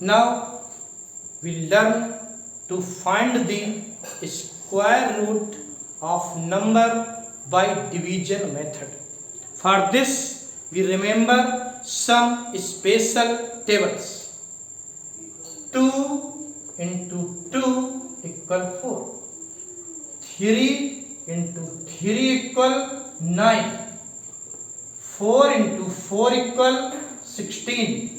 Now we learn to find the square root of number by division method. For this we remember some special tables. 2 into 2 equal 4. 3 into 3 equal 9. 4 into 4 equal 16.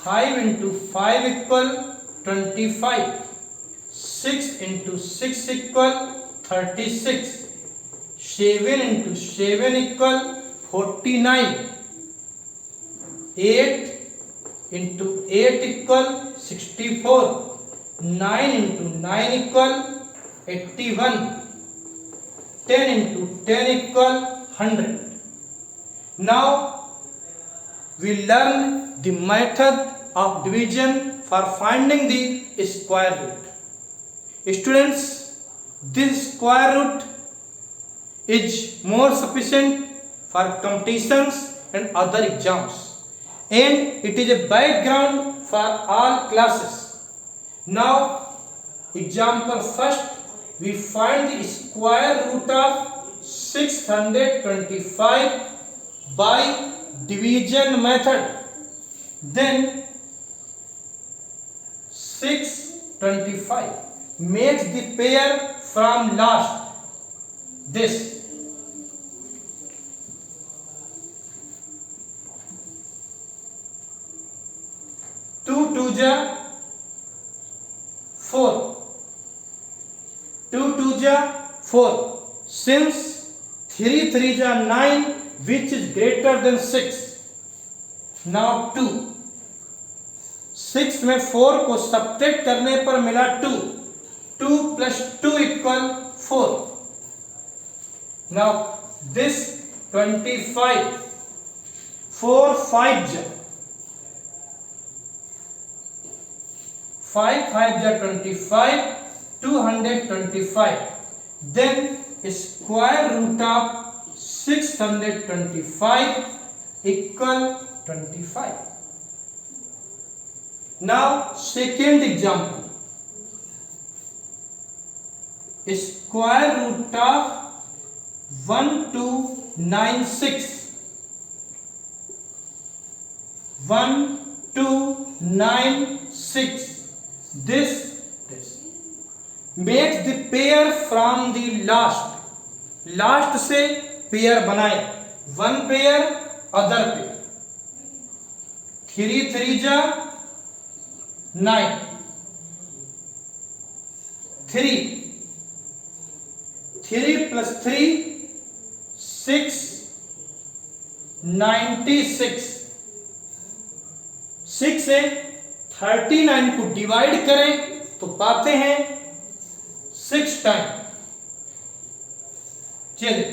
5 into 5 equal 25. 6 into 6 equal 36. 7 into 7 equal 49. 8 into 8 equal 64. 9 into 9 equal 81. 10 into 10 equal 100. Now we learn the method of division for finding the square root. Students, this square root is more sufficient for competitions and other exams, and it is a background for all classes. Now, example first, we find the square root of 625 by division method. Then 625 makes the pair from last. This 2 2 ja 4. 2 2 ja 4. Since 3 3 ja 9, which is greater than 6. Now 2. 6 में 4 को subtract करने पर मिला 2. 2 plus 2 equal 4. Now this 25. 4 5 ja 5 5 ja 25. 225. Then square root of 625 equal 25. Now second example. Square root of 1296. 1296. This makes the pair from the last. Last से pair बनाए. 1 pair other pair. 3 3 जा 9. 3 plus 3 6. 96. 6 से 39 को divide करें तो पाते हैं 6 time. चलिए,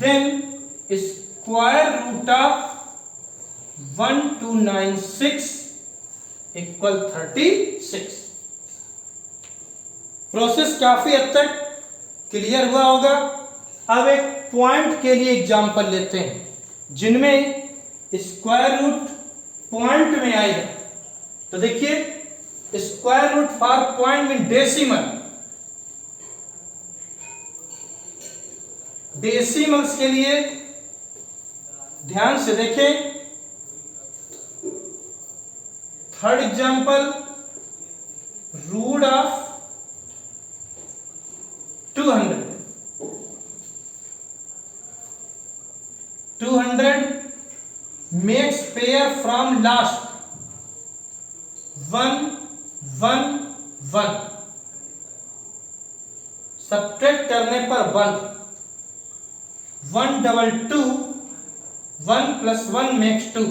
then square root of 1296 equal 36. Process काफी हद तक क्लियर हुआ होगा. अब एक पॉइंट के लिए एग्जांपल लेते हैं जिनमें स्क्वायर रूट पॉइंट में आएगा. तो देखिए, square root for point mean decimal. Decimals के लिए ध्यान से देखें. Third example, root of 200. 200 makes pair from last. 1 1 1. Subtract करने पर 1. 1 double 2. 1 plus 1 makes 2.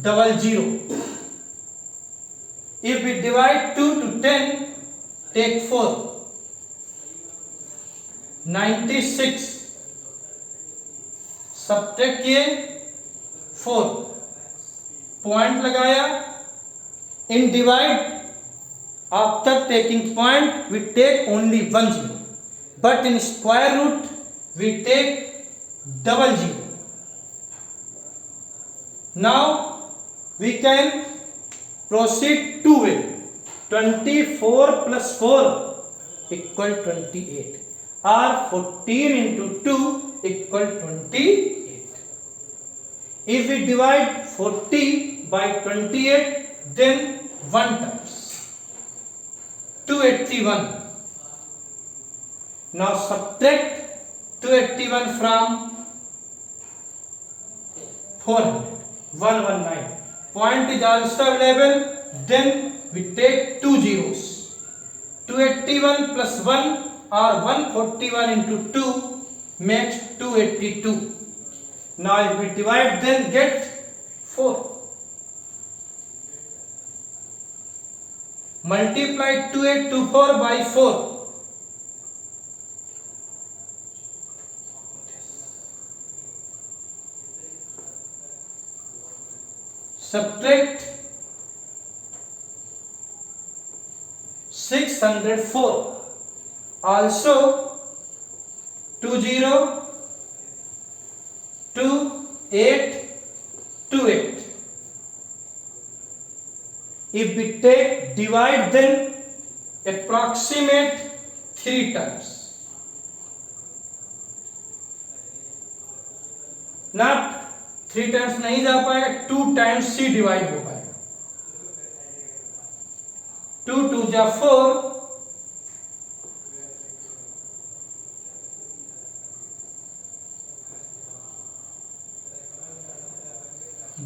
Double 0. If we divide 2 to 10, take 4. 96. Subtract किए 4. पॉइंट लगाया. इन divide, after taking point we take only 1 0. But in square root we take double 0. Now we can proceed two way. 24 plus 4 equal 28 or 14 into 2 equal 28. If we divide 40 by 28, then 1 times 281. Now subtract 281 from 400, 119. Point is also available. Then we take two zeros. 281 plus 1 or 141 into 2 makes 282. Now if we divide, then get 4. Multiply 2824 by 4. Subtract 604. Also 20 28. If we take divide, then approximate 3 times. Not 3 times नहीं जा पाएगा, 2 times C divide हो पाएगा. 2 2 जा 4.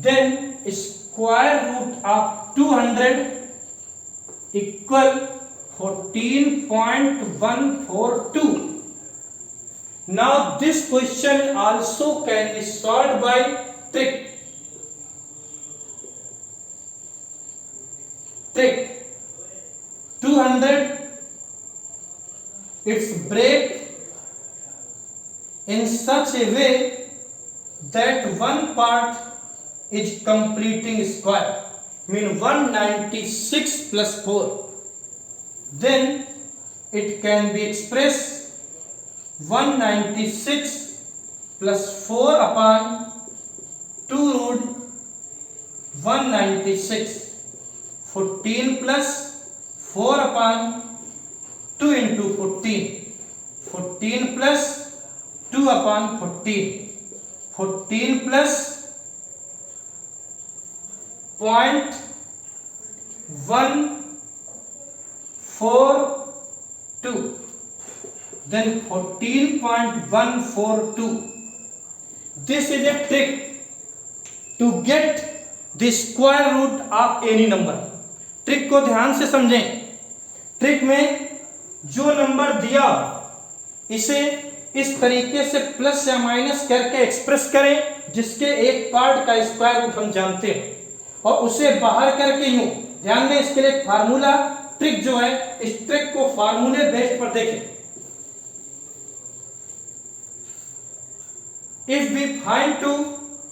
Then square root of 200 equal 14.142. Now this question also can be solved by trick. 200, its break in such a way that one part is completing square, mean 196 plus 4. Then it can be expressed 196 plus 4 upon 2 root 196. 14 plus 4 upon 2 into 14. 14 plus 2 upon 14. 14 plus 0.142. Then 14.142. This is a trick to get the square root of any number. Trick को ध्यान से समझें. Trick में जो number दिया इसे इस तरीके से प्लस या माइनस करके एक्सप्रेस करें जिसके एक पार्ट का स्क्वायर रूट हम जानते हैं और उसे बाहर करके यूं. ध्यान में इसके लिए फार्मूला ट्रिक जो है, इस ट्रिक को फार्मूले बेस्ड पर देखें. If we find to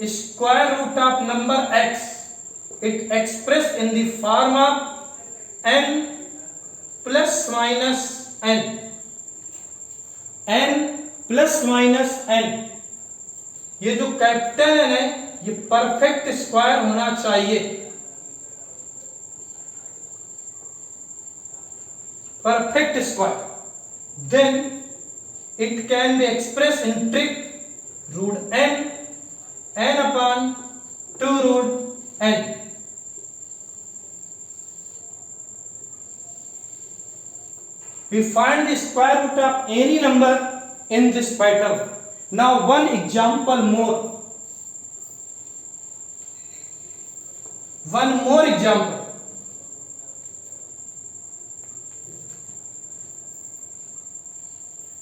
square root of number x, it expressed in the form of n plus minus n. n plus minus n. ये जो कैपिटल n है ये परफेक्ट स्क्वायर होना चाहिए. Perfect square. Then it can be expressed in trick root n upon 2 root n. We find the square root of any number in this pattern. Now one example more. One more example.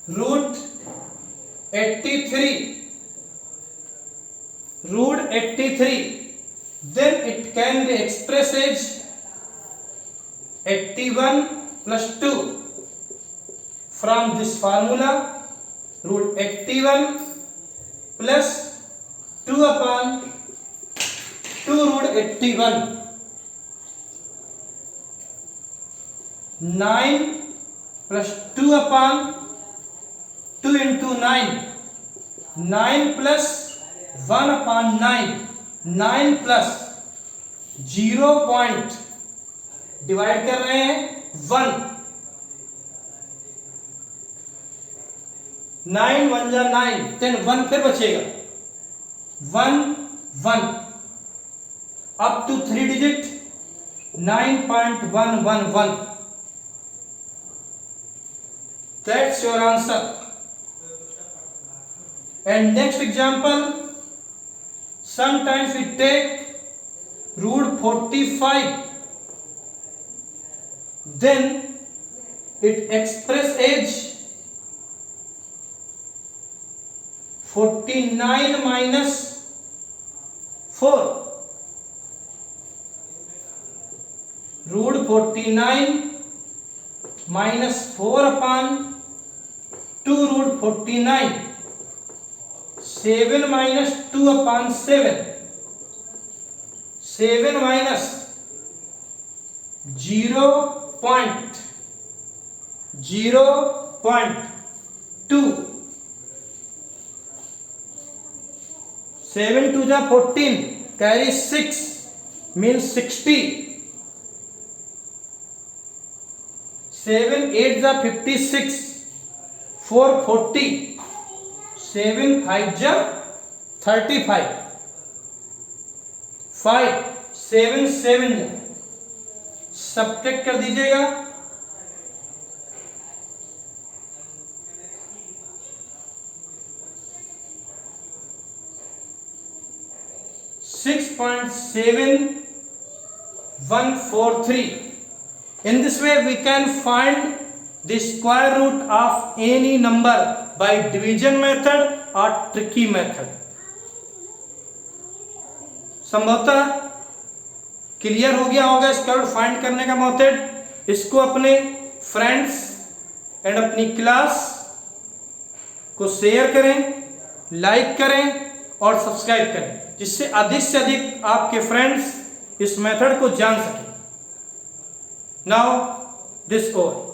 Root 83. Root 83. Then it can be expressed as 81 plus 2. From this formula, root 81 plus 2 upon 2 root 81. 9 plus 2 upon 2 into 9. 9 plus 1 upon 9. 9 plus 0 point divide कर रहे हैं 1, 9 1 जा 9, then 1 फिर बचेगा 1 1 up to 3 digit 9.111. That's your answer. And next example, sometimes we take root 45, then it express as 49 minus 4. Root 49 minus 4 upon 2 root 49. 7 minus 2 upon 7. 7 minus 0.2. 7 2 जा 14, carry 6 means 60. 7 8 जा 56, 4 40, 7 5 जा 35, 5 7 7 जा सब्ट्रैक्ट कर दीजिएगा, 6.7143. In this way we can find the square root of any number by division method or tricky method. संभवतः clear हो गया होगा स्क्वायर रूट फाइंड करने का मेथड। इसको अपने फ्रेंड्स एंड अपनी क्लास को शेयर करें, लाइक करें और सब्सक्राइब करें, जिससे अधिक से अधिक आपके फ्रेंड्स इस मेथड को जान सकें। Now this over.